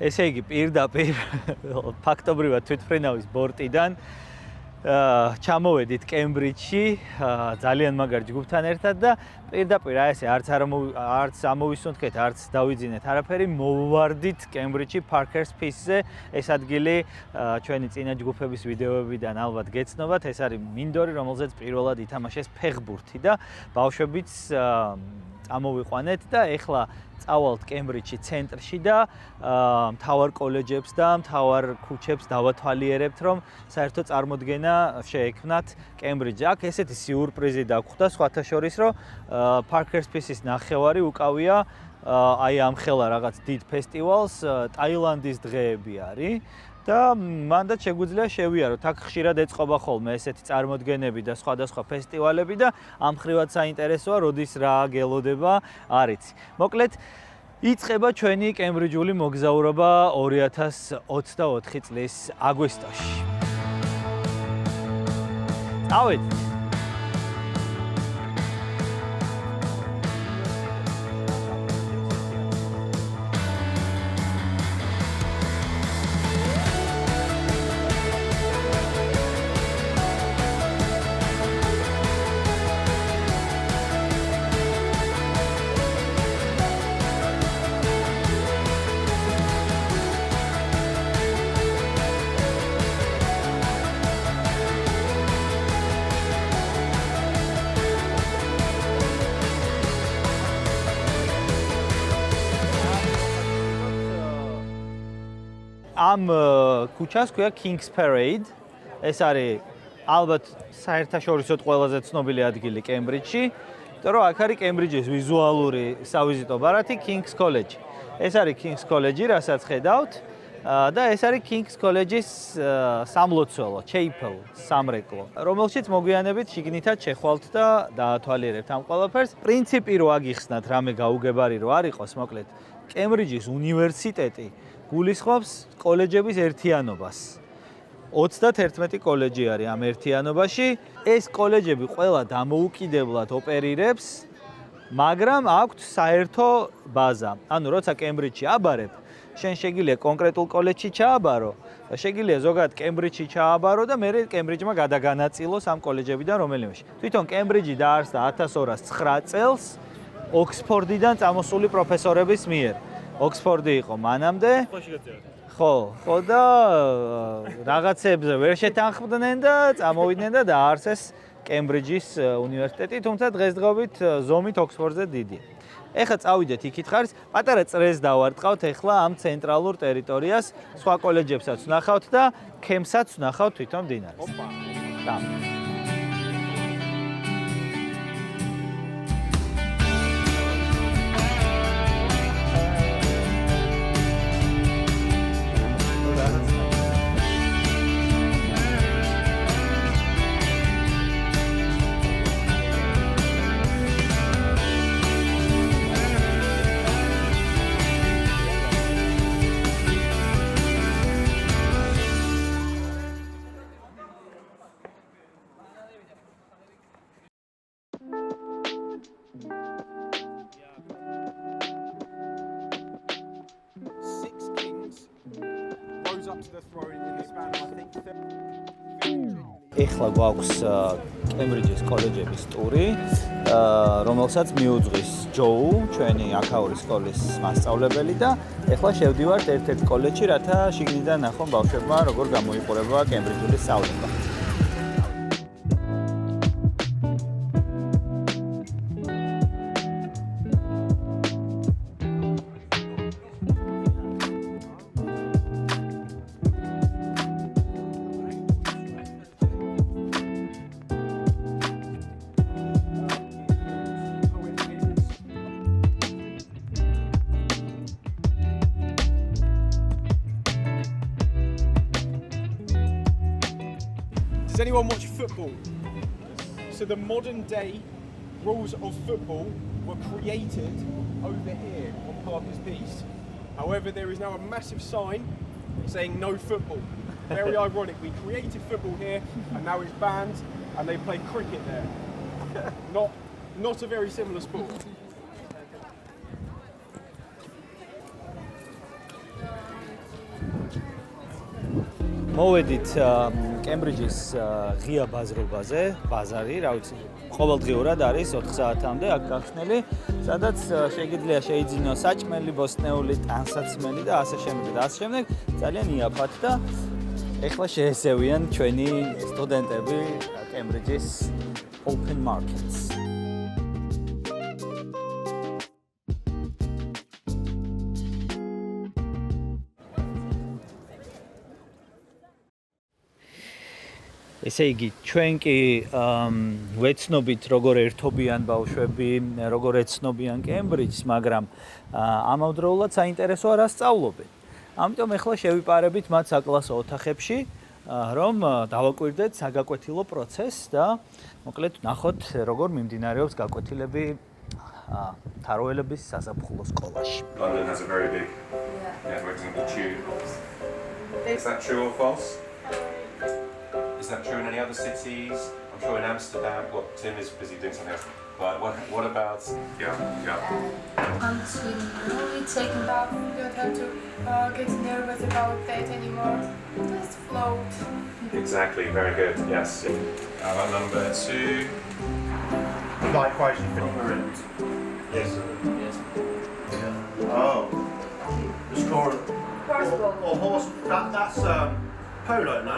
ესე იგი პირდაპირ ფაქტობრივად თვითმფრინავის ბორტიდან ჩამოვედით კემბრიჯში ძალიან მაგარი ჯგუფთან ერთად და პირდაპირ ესე არც ამოვისუნთქეთ, არც დავიძინეთ არაფერი, მოვვარდით კემბრიჯში Parker's Piece-ზე. ეს ადგილი ჩვენი წინა ჯგუფების ვიდეოებიდან ალბათ გეცნობათ. ეს არის მინდორი, რომელზეც პირველად ითამაშეს ფეხბურთი და ბავშვებიც ამოვიყვანეთ და ეხლა წავალთ კემბრიჯში ცენტრში და მთავარ კოლეჯებს და მთავარ ქუჩებს დავათვალიერებთ, რომ საერთო წარმოდგენა შეექმნათ კემბრიჯში. აქ ესეთი სიურპრიზი დაგვხვდა, სხვათა შორის, რომ Parker's Piece-ის ნახევარი უკავია აი ამ ხელა რაღაც დიდ ფესტივალს, ტაილანდის დღეები არის. და მანდაც შეგვიძლია შევიაროთ. აქ ხშირად ეწყობა ხოლმე ესეთი წარმოდგენები და სხვადასხვა ფესტივალები და ამ ხრივად საინტერესოა, როდის რა გელოდება, არ იცი. მოკლედ, იწყება ჩვენი კემბრიჯული მოგზაურობა 2024 წლის აგვისტოში. წავედით. ამ ქუჩას ქვია King's Parade. ეს არის ალბათ საერთაშორისოდ ყველაზე ცნობილი ადგილი კემბრიჯში. იმიტომ რომ აქ არის კემბრიჯის ვიზუალური სავიზიტო ბარათი King's College. ეს არის King's College, რასაც ხედავთ და ეს არის King's College-ის სამლოცველო, chapel, სამრეკლო, რომელშიც მოგვიანებით შიგნითაც შეხვალთ და დაათვალიერებთ ამ ყველაფერს. პრინციპი რო აგიხსნათ, რამე გაუგებარი რო არ იყოს, მოკლედ, კემბრიჯის უნივერსიტეტი გულისხმობს კოლეჯების ერთიანობას. 31 კოლეჯი არის ამ ერთიანობაში. ეს კოლეჯები ყველა დამოუკიდებლად ოპერირებს, მაგრამ აქვთ საერთო ბაზა. ანუ როცა კემბრიჯში აბარებ, შენ შეგიძლია კონკრეტულ კოლეჯში ჩააბარო, შეგიძლია ზოგადად კემბრიჯში ჩააბარო და მე კემბრიჯმა გადაგანაწილოს ამ კოლეჯებიდან რომელიმეში. თვითონ კემბრიჯი დაარსდა 1209 წელს ოქსფორდიდან წამოსული პროფესორების მიერ. ოქსფორდი იყო მანამდე. ხო და რაღაცებზე ვერ შეთანხმდნენ და წამოვიდნენ და დაარსეს კემბრიჯის უნივერსიტეტი, თუმცა დღესდღეობით ზომით ოქსფორდზე დიდი. ეხლა წავიდეთ იქით ხარს, პატარა წრეს დავარტყავთ ეხლა ამ ცენტრალურ ტერიტორიას, სხვა კოლეჯებსაც ვნახავთ და ქემსაც ვნახავთ თვითონ მდინარეს. ოპა. ეხლა გვაქვს კემბრიჯის კოლეჯების ტური, რომელსაც მიუძღვის ჯოუ, ჩვენი აქაური სკოლის მასწავლებელი და ეხლა შევდივართ ერთ-ერთ კოლეჯში, რათა შიგნიდან ნახონ ბავშვებმა, როგორ გამოიყურება კემბრიჯული სწავლება. Does anyone watch football? So the modern day rules of football were created over here on Parker's Piece. However, there is now a massive sign saying no football. Very ironic, we created football here and now it's banned and they play cricket there. Not a very similar sport. მოვედით კემბრიჯის ღია ბაზრობაზე, ბაზარი, რა ვიცი, ყოველდღიურად არის 4 საათამდე აქ გახსნილი, სადაც შეგიძლია შეიძინოს საჭმელი, ბოსტნეული, ტანსაცმელი და ასე შემდეგ და ასე შემდეგ. ძალიან იაფად და ეხლა შეესევიან ჩვენი სტუდენტები კემბრიჯის open markets. ესე იგი, ჩვენ კი ვეცნობით როგორ ერთობიან ბავშვები, როგორ ეცნობიან კემბრიჯს, მაგრამ ამავდროულად საინტერესოა რა სწავლობენ. ამიტომ ახლა შევიპარებით მათ საკლასო ოთახებში, რომ დავაკვირდეთ საგაკვეთილო პროცესს და მოკლედ ნახოთ როგორ მიმდინარეობს გაკვეთილები თაროელების საზაფხულო სკოლაში. London has a very big network in the tube. Is that true or false? Is that true in any other cities? I'm sure in Amsterdam. What Tim is busy doing something else. But what about? Yeah. I'm Sweden. We take it up. You don't have to get nervous about that anymore. Just float. Exactly. Very good. Yes. Number 2. Likewise, you feel current. Yes. Oh. The score or horse. That's polo, no?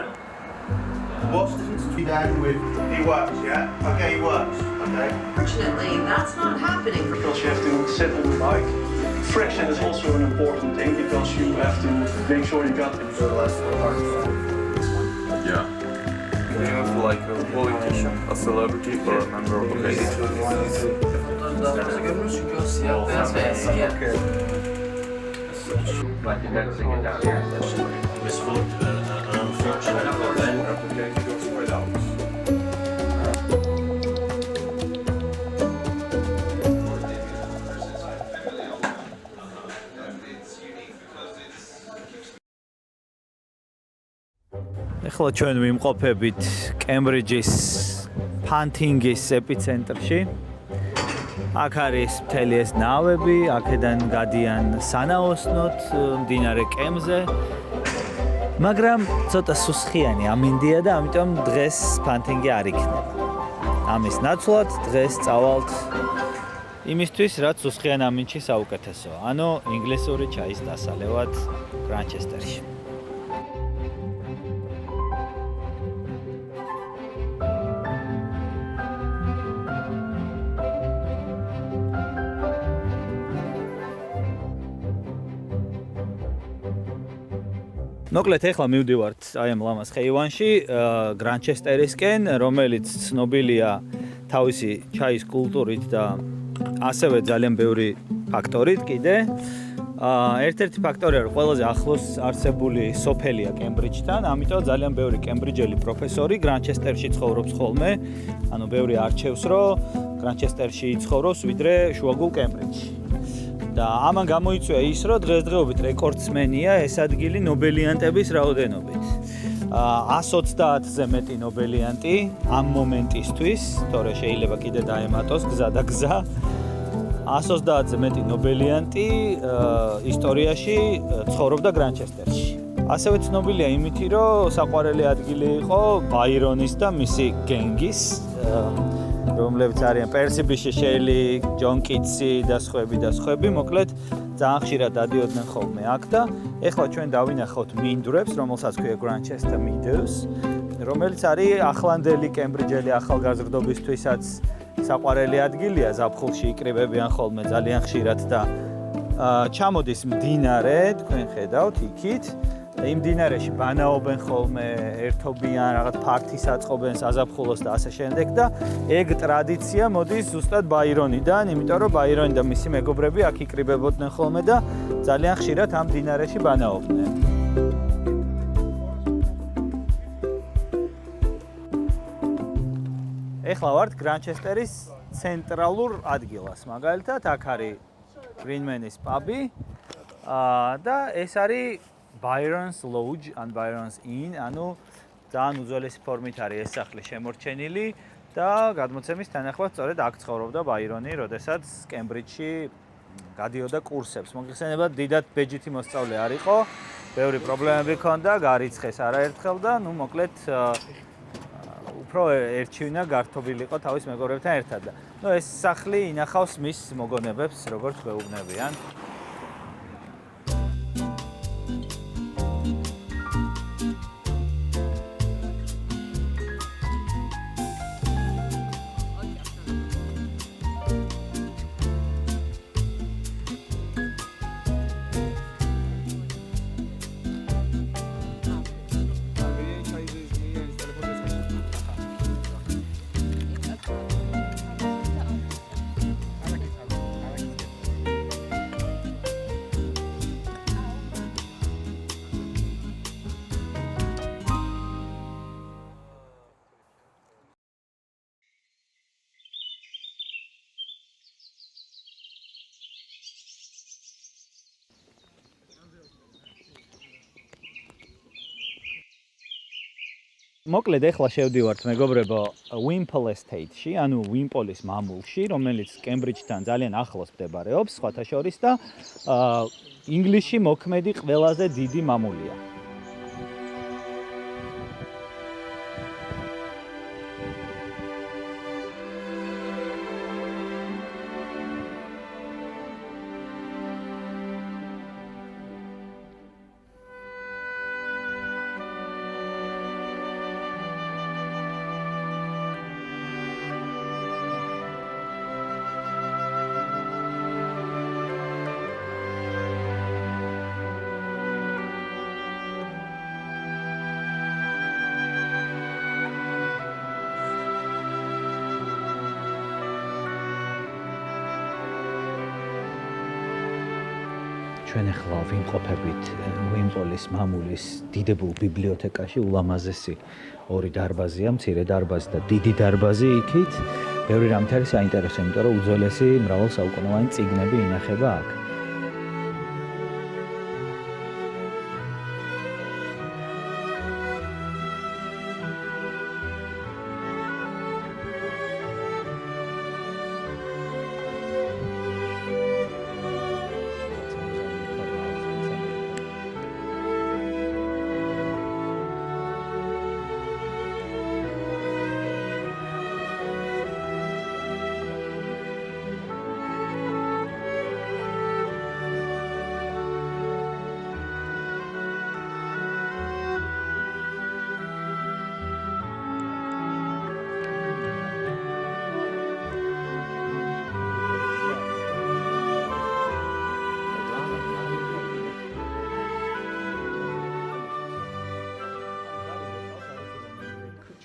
What's the difference between Dan with he works, yeah? Okay, he works. Okay. Fortunately, that's not happening. Because you have to sit on the bike. Friction is also an important thing because you have to make sure you got it. So that's the hard part. Yeah. Do you feel like a politician, a celebrity, or a member of the base? ეხლა ჩვენ ვიმყოფებით კემბრიჯის ფანთინგის ეპიცენტრში. აქ არის მთელი ეს ნავები, აქედან გადიან სანაოსნოდ მდინარე კემზე. მაგრამ ცოტა სუსხიანი ამინდია და ამიტომ დღეს ფანთინგი არ იქნება. ამის ნაცვლად დღეს წავალთ იმისთვის, რაც სუსხიან ამინდში საუკეთესოა. ანუ ინგლისური ჩაის დასალევად გრანჩესტერში. მოკლედ ახლა მივდივართ აი ამ ლამაზ ხეივანში გრანჩესტერისკენ, რომელიც ცნობილია თავისი ჩაის კულტურით და ასევე ძალიან ბევრი ფაქტორით კიდე. ერთ-ერთი ფაქტორია, რომ ყველაზე ახლოს არსებული სოფელია კემბრიჯთან, ამიტომ ძალიან ბევრი კემბრიჯელი პროფესორი გრანჩესტერში ცხოვრობს ხოლმე. ანუ ბევრი არჩევს, რომ გრანჩესტერში იცხოვროს, ვიდრე შუაგულ კემბრიჯში. და ამან გამოიწვია ის, რომ დღესდღეობით რეკორდსმენია ეს ადგილი ნობელიანტების რაოდენობით. 130-ზე მეტი ნობელიანტი ამ მომენტისთვის, თორე შეიძლება კიდე დაემატოს გზა და გზა. 130-ზე მეტი ნობელიანტი ისტორიაში ცხოვრობდა გრანჩესტერში. ასევე ცნობილია იმით, რომ საყვარელი ადგილი იყო ბაირონის და მისი გენგის, რომლებიც არიან პერსი ბიში შეილი, ჯონ კიტსი და სხვები, მოკლედ ძალიან ხშირად დადიოდნენ ხოლმე აქ და ეხლა ჩვენ დავინახავთ მინდვრებს, რომელსაც ქვია Grantchester Meadows, რომელიც არის ახლანდელი კემბრიჯელი ახალგაზრდობისთვისაც საყვარელი ადგილია, ზაფხულში იკრიბებიან ხოლმე ძალიან ხშირად და ჩამოდის მდინარე, თქვენ ხედავთ იქით. იმ მდინარეში ბანაობენ ხოლმე, ერთობიან, რაღაც ფართის აწყობენ საზაფხულოს და ასე შემდეგ და ეგ ტრადიცია მოდის ზუსტად ბაირონიდან, იმიტომ რომ ბაირონი და მისი მეგობრები აქ იკრიბებოდნენ ხოლმე და ძალიან ხშირად ამ მდინარეში ბანაობდნენ. ეხლა ვართ გრანჩესტერის ცენტრალურ ადგილას, მაგალითად, აქ არის Greenman-ის პაბი და ეს არის Byron's Lodge and Byron's Inn, ანუ ძალიან უძველესი ფორმით არის ეს სახლი შემორჩენილი და გადმოცემის თანახმად სწორედ აქ ცხოვრობდა ბაირონი, როდესაც კემბრიჯში გადიოდა კურსებს. მოგეხსენებათ, დიდად ბეჯითი მოსწავლე არ იყო ბევრი პრობლემები ჰქონდა, გარიცხეს არაერთხელ და ნუ მოკლედ უფრო ერჩივნა გართობილიყო თავის მეგობრებთან ერთად და ნუ ეს სახლი ინახავს მის მოგონებებს, როგორც გვეუბნებიან. მოკლედ ეხლა შევდივართ მეგობრებო Wimpole Estate-ში, ანუ Wimpoles მამულში, რომელიც კემბრიჯთან ძალიან ახლოს მდებარეობს, სხვათა შორის და ინგლისში მოქმედი ყველაზე დიდი მამულია. ჩვენ ახლა ვიმყოფებით Wimpoles მამულის დიდებულ ბიბლიოთეკაში, ულამაზესი ორი დარბაზია, მცირე დარბაზი და დიდი დარბაზი იქით. ბევრი რამით არის საინტერესო, იმიტომ რომ უძველესი მრავალსაუკუნოვანი წიგნები ინახება აქ.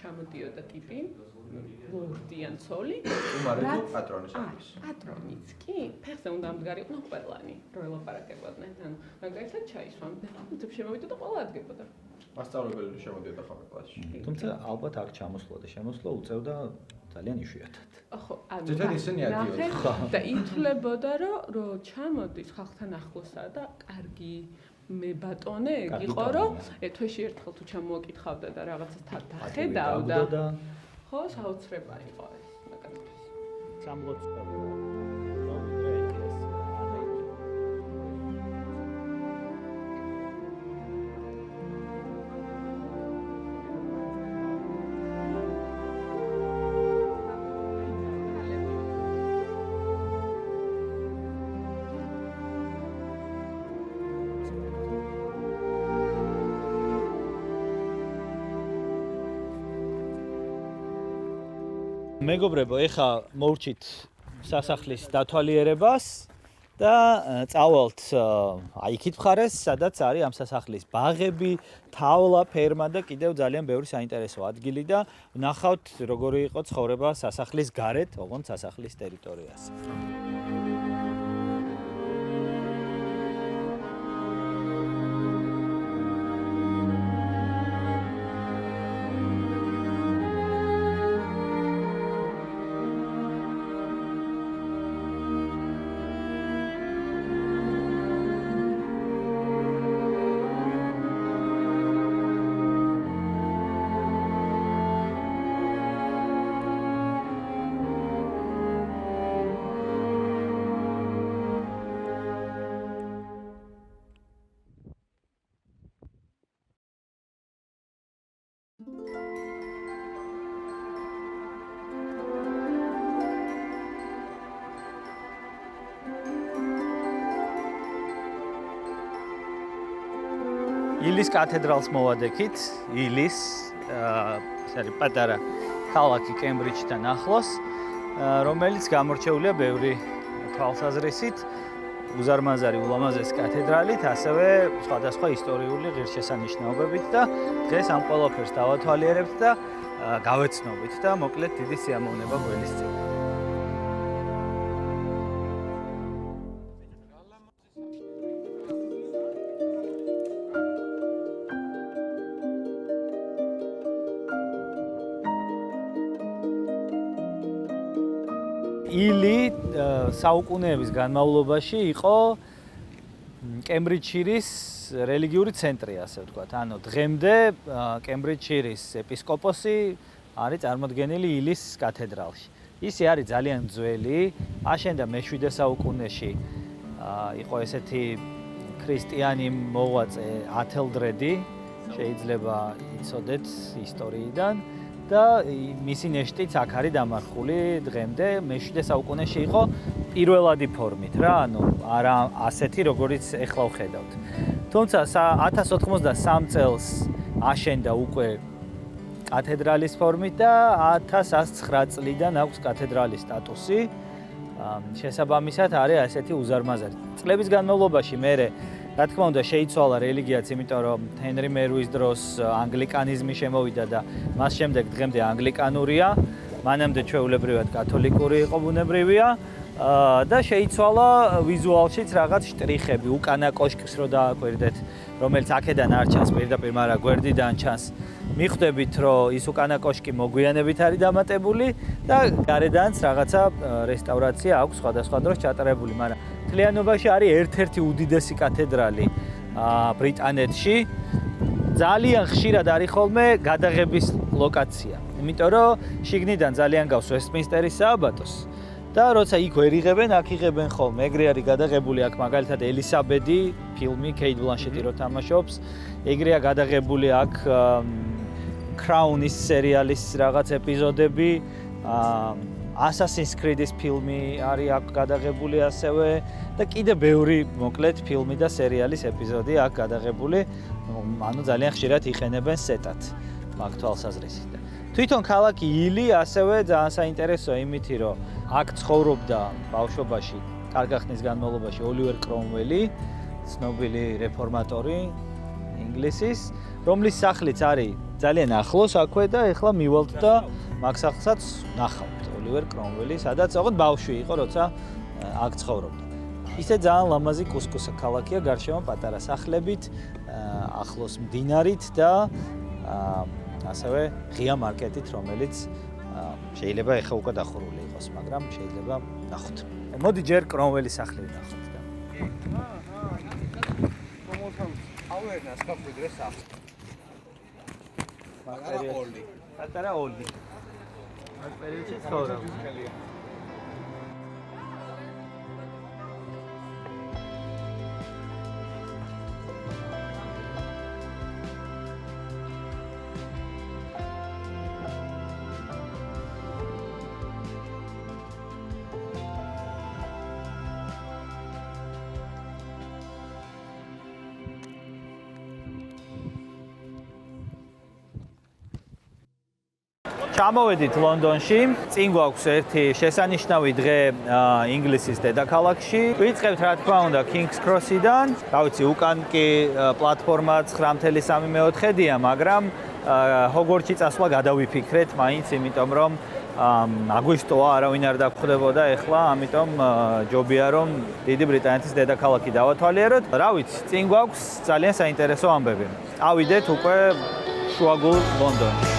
ჩამოდიოდა ტიპი ლორდიან ცოლი უმარეთო პატრონის არის. პატრონიც კი ფეხზე უნდა ამდგარი იყო ყველანი რო ელაპარაკებოდნენ ანუ მაგალითად ჩაისვამ და შემოვიდა და ყველა ადგებოდა მასწავლებელი შემოდიოდა ხოლმე კლასში. თუმცა ალბათ აქ ჩამოსვლა და შემოსვლა უწევდა ძალიან იშვიათად. ხო ანუ ძირითადად ისინი ადიოდნენ და ითვლებოდა რომ ჩამოდის ხალხთან ახლოსაა და კარგი მე ბატონე იყო რომ თვეში ერთხელ თუ ჩამოაკითხავდა და რაღაცა დახედავდა ხო საოცრება იყო ეს მაგალითად სამლოცველო მეგობრებო, ეხა მოვჭით სასახლის დათვალიერებას და წავალთ აიქით მხარეს, სადაც არის ამ სასახლის ბაღები, თავლა, ფერმა და კიდევ ძალიან ბევრი საინტერესო ადგილი და ვნახავთ როგორი იყო ცხოვრება სასახლის გარეთ, ოღონდ სასახლის ტერიტორიაზე. ილის კათედრალს მოვადექით, ილის, ეს არის პატარა ქალაქი კემბრიჯთან ახლოს, რომელიც გამორჩეულია ბევრი თვალსაზრისით, უზარმაზარი ულამაზესი კათედრალით, ასევე სხვადასხვა ისტორიული ღირსშესანიშნაობებით და დღეს ამ ყველაფერს დავათვალიერებთ და გავეცნობით და მოკლედ დიდი სიამოვნება გველისწინებთ. ილი საუკუნეების განმავლობაში იყო კემბრიჯშირის რელიგიური ცენტრი, ასე ვთქვათ. ანუ დღემდე კემბრიჯშირის ეპისკოპოსი არის წარმოდგენილი ილის კათედრალში. ისი არის ძალიან ძველი, აშენდა მე-7 საუკუნეში. იყო ესეთი ქრისტიანი მოღვაწე ათელდრედი, შეიძლება იცოდეთ ისტორიიდან. და მისი ნეშტიც აქ არის დამარხული დღემდე მე-7 საუკუნეში იყო პირველადი ფორმით რა, ანუ არა ასეთი როგორიც ეხლა ვხედავთ. თუმცა 1083 წელს აშენდა უკვე კათედრალის ფორმით და 1109 წლიდან აქვს კათედრალის სტატუსი. შესაბამისად არის ასეთი უზარმაზარი. წლების განმავლობაში მერე რა თქმა უნდა შეიცვალა რელიგიაც, იმიტომ რომ ჰენრი მერვის დროს ანგლიკანიზმი შემოვიდა და მას შემდეგ დღემდე ანგლიკანურია, მანამდე ჩვეულებრივად კათოლიკური იყო ბუნებრივია და შეიცვალა ვიზუალშიც რაღაც შტრიხები, უკანა კოშკს რო დააკვირდეთ, რომელიც აქედან არ ჩანს პირდაპირ, მაგრამ გვერდიდან ჩანს. მიხვდებით, რომ ის უკანა კოშკი მოგვიანებით არის დამატებული და გარედანაც რაღაცა რესტავრაცია აქვს სხვადასხვა დროს ჩატარებული, მაგრამ მთლიანობაში არის ერთ-ერთი უდიდესი კათედრალი ბრიტანეთში. ძალიან ხშირად არის ხოლმე გადაღების ლოკაცია, იმიტომ რომ შიგნიდან ძალიან გავს ვესტმინსტერის სააბატოს და როცა იქ ვერ იღებენ, აქ იღებენ ხოლმე. ეგრე არის გადაღებული აქ მაგალითად ელისაბედი ფილმი, კეით ბლანშეტი რო თამაშობს, ეგრეა გადაღებული აქ Crown-ის სერიალის რაღაც ეპიზოდები, Assassin's Creed-ის ფილმი არის აქ გადაღებული ასევე და კიდე ბევრი მოკლედ ფილმი და სერიალის ეპიზოდი აქ გადაღებული. ანუ ძალიან ხშირად იყენებენ სეტად მაგ თვალსაზრისით. თვითონ ქალაქი ილი ასევე ძალიან საინტერესოა იმითი, რომ აქ ცხოვრობდა ბავშვობაში, კარგი ხნის განმავლობაში ოლივერ კრომველი, ცნობილი რეფორმატორი ინგლისის, რომლის სახლიც არის ძალიან ახლოს აქვე და ეხლა მივალთ და მაგ სახლსაც ნახავთ. ოლივერ კრომველი, სადაც ოღონდ ბავშვი იყო, როცა აქ ცხოვრობდა. ისე ძალიან ლამაზი კუსკუსა ქალაქია, გარშემო პატარა სახლებით, ახლოს მდინარით და ასევე ღია მარკეტით, რომელიც შეიძლება ეხა უკვე დახურული იყოს, მაგრამ შეიძლება ნახოთ. მოდი ჯერ კრომველის სახლი ვნახოთ და. პატარა ოლი. აქ პერიოდში ცხოვრობდა. ჩამოვედით ლონდონში, წინ გვაქვს ერთი შესანიშნავი დღე ინგლისის დედაქალაქში. ვიწყებთ რა თქმა უნდა King's Cross-იდან. რა ვიცი, უკან კი პლატფორმა 9.3/4-დია, მაგრამ ჰოგვორტსში წასვლა გადავიფიქრეთ მაინც, იმიტომ რომ აგვისტოა არავინ არ დაგხვდებოდა ეხლა, ამიტომ ჯობია რომ დიდი ბრიტანეთის დედაქალაქი დავათვალიეროთ. რა ვიცი, წინ გვაქვს ძალიან საინტერესო ამბები. ავიდეთ უკვე შუაგულ ლონდონში.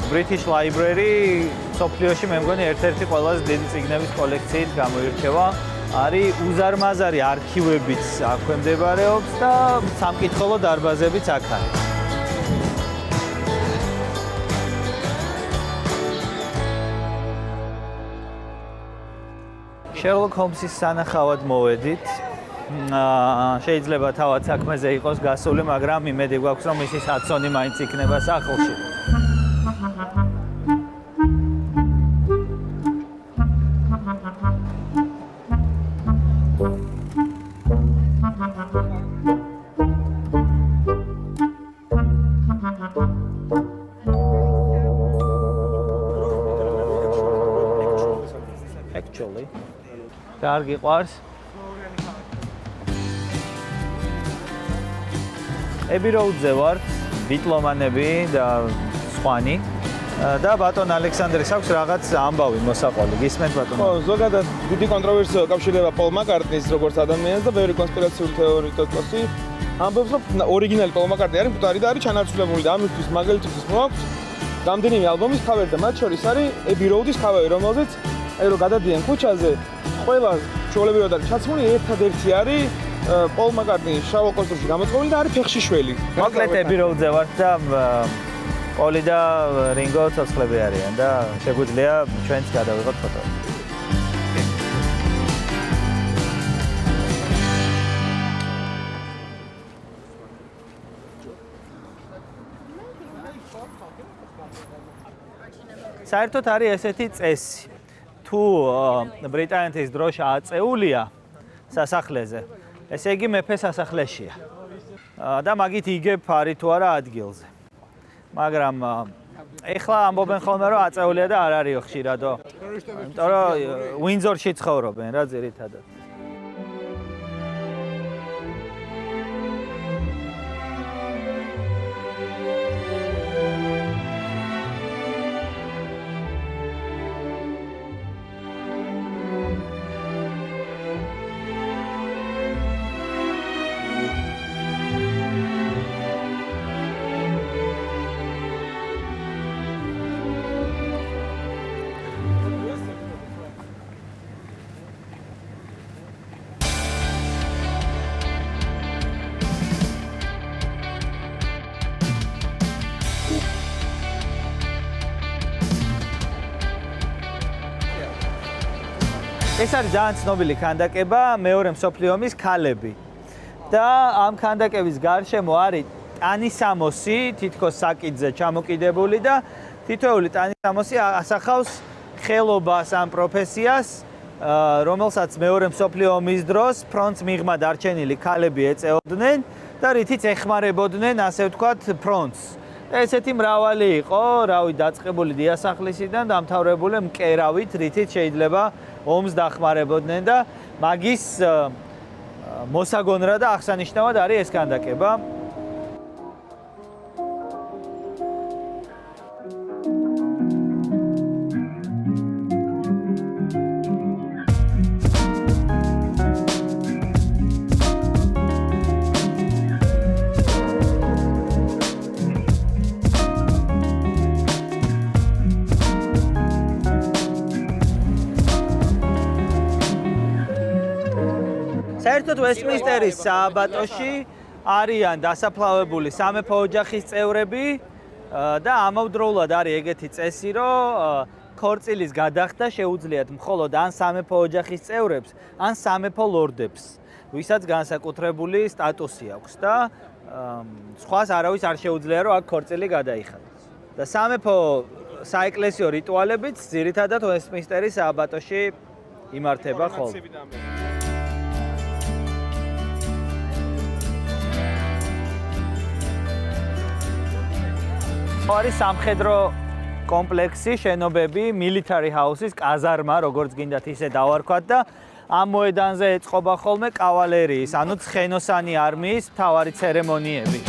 British Library სოფლიოში მე მგონი ერთ-ერთი ყველაზე დიდი წიგნების კოლექციით გამოირჩევა. არის უზარმაზარი არქივებიც აქვე მდებარეობს და სამკითხველო დარბაზებიც აქ არის. Sherlock Holmes-ის სანახავად მოვედით. შეიძლება თავად საქმეზე იყოს გასული, მაგრამ იმედი გვაქვს, რომ ისის ჰადსონი მაინც იქნება სახლში. კარგი ყვარს. Abbey Road-ზე ვართ, დიპლომანები და სხვანი. და ბატონ ალექსანდრის აქვს რაღაც ამბავი მოსაყოლი. გისმენთ ბატონო? ხო, ზოგადად დიდი კონტროვერსია უკავშირდება პოლ მაკარტნის როგორც ადამიანს და ბევრი კონსპირაციული თეორიტორი ამბობს, რომ ორიგინალი პოლ მაკარტნი არის მკვდარი და არის ჩანაცვლებული და ამისთვის მაგალითისთვის მოაქვს რამდენიმე ალბომის ქავერი და მათ შორის არის Abbey Road-ის ქავერი, რომელზეც აი რომ გადადიან ქუჩაზე, ყველა ჩვეულებრივად არის ჩაცმული, ერთადერთი არის პოლ მაკარტნის შავ კოსტუმში გამოწყობილი და არის ფეხშიშველი. მოკლედ Abbey Road-ზე ვართ და პოლი და რინგო ცოცხლები არიან და შეგვიძლია ჩვენც გადავიღოთ ფოტო. საერთოდ არის ესეთი წესი. თუ ბრიტანეთის დროშა აწეულია სასახლეზე, ესე იგი მეფე სასახლეშია. და მაგით იგებ არის თუ არა ადგილზე. მაგრამ ეხლა ამბობენ ხოლმე რომ აწეულია და არ არისო ხშირადო. იმიტომ რომ უინძორში ცხოვრობენ რა ძირითადად. ეს არის ძალიან ცნობილი ქანდაკება მეორე მსოფლიო ომის ქალები. და ამ ქანდაკების გარშემო არის ტანისამოსი, თითქოს საკიდზე ჩამოკიდებული და თითოეული ტანისამოსი ასახავს ხელობას ამ პროფესიას, რომელსაც მეორე მსოფლიო ომის დროს ფრონტს მიღმა დარჩენილი ქალები ეწეოდნენ და რითიც ეხმარებოდნენ, ასე ვთქვათ, ფრონტს. ესეთი მრავალი იყო, რავი, დაწყებული დიასახლისიდან დამთავრებული მკერავით, რითიც შეიძლება ომს დახმარებოდნენ და მაგის მოსაგონრა და აღსანიშნავად არის ეს ქანდაკება. საერთოდ ვესტმინსტერის სააბატოში არიან დასაფლავებული სამეფო ოჯახის წევრები და ამავდროულად არის ეგეთი წესი, რომ ქორწილის გადახდა შეუძლიათ მხოლოდ ან სამეფო ოჯახის წევრებს, ან სამეფო ლორდებს, ვისაც განსაკუთრებული სტატუსი აქვს და სხვას არავის არ შეუძლია, რომ აქ ქორწილი გადაიხადოს. და სამეფო საეკლესიო რიტუალებიც ძირითადად ვესტმინსტერის სააბატოში იმართება ხოლმე. არის სამხედრო კომპლექსი, შენობები, military house-ის კაზარმა, როგორც გინდათ ისე დავარქვათ და ამ მოედანზე ეწყობა ხოლმე კავალერიის, ანუ ცხენოსანი არმიის მთავარი ცერემონიები.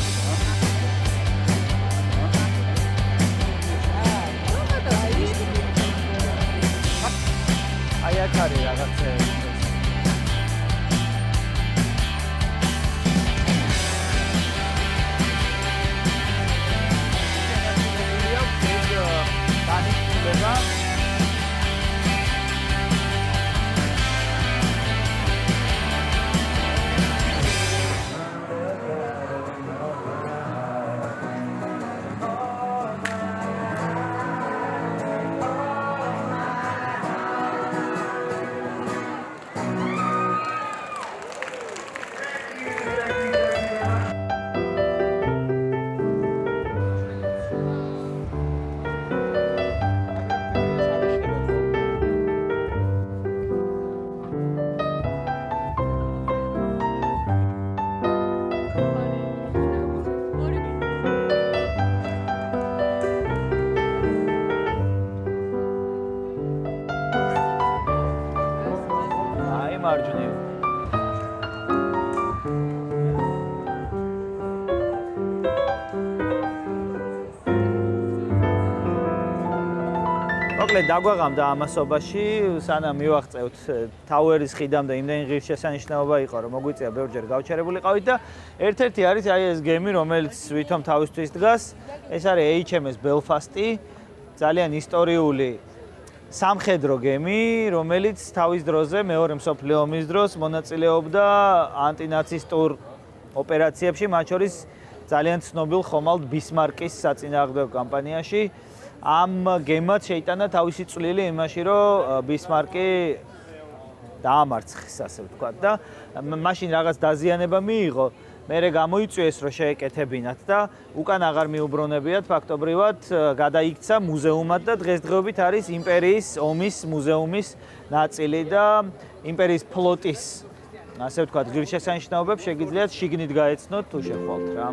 აი აქ არის რაღაცა მოკლედ დაგვაღამდა ამასობაში, სანამ მივაღწევთ ტაუერის ხიდამდე იმდენი ღირსშესანიშნაობა იყო, რომ მოგვიწია ბევრჯერ გავჩერებულიყავით და ერთ-ერთი არის აი ეს გემი, რომელიც ვითომ თავისთვის დგას. ეს არის HMS Belfast-ი, ძალიან ისტორიული სამხედრო გემი, რომელიც თავის დროზე მეორე მსოფლიო ომის დროს მონაწილეობდა ანტინაცისტურ ოპერაციებში, მათ შორის ძალიან ცნობილ ხომალდ ბისმარკის საწინააღმდეგო კამპანიაში. ამ გემად შეიტანა თავისი წვლილი იმაში, რომ ბისმარკი დაამარცხეს, ასე ვთქვათ და მაშინ რაღაც დაზიანება მიიღო. მერე გამოიწვიეს, რომ შეეკეთებინათ და უკან აღარ მიუბრუნებიათ, ფაქტობრივად გადაიქცა მუზეუმად და დღესდღეობით არის იმპერიის ომის მუზეუმის ნაწილი და იმპერიის ფლოტის, ასე ვთქვათ, ღირსშესანიშნაობებს შეგიძლიათ შიგნით გაეცნოთ თუ შეხვალთ რა.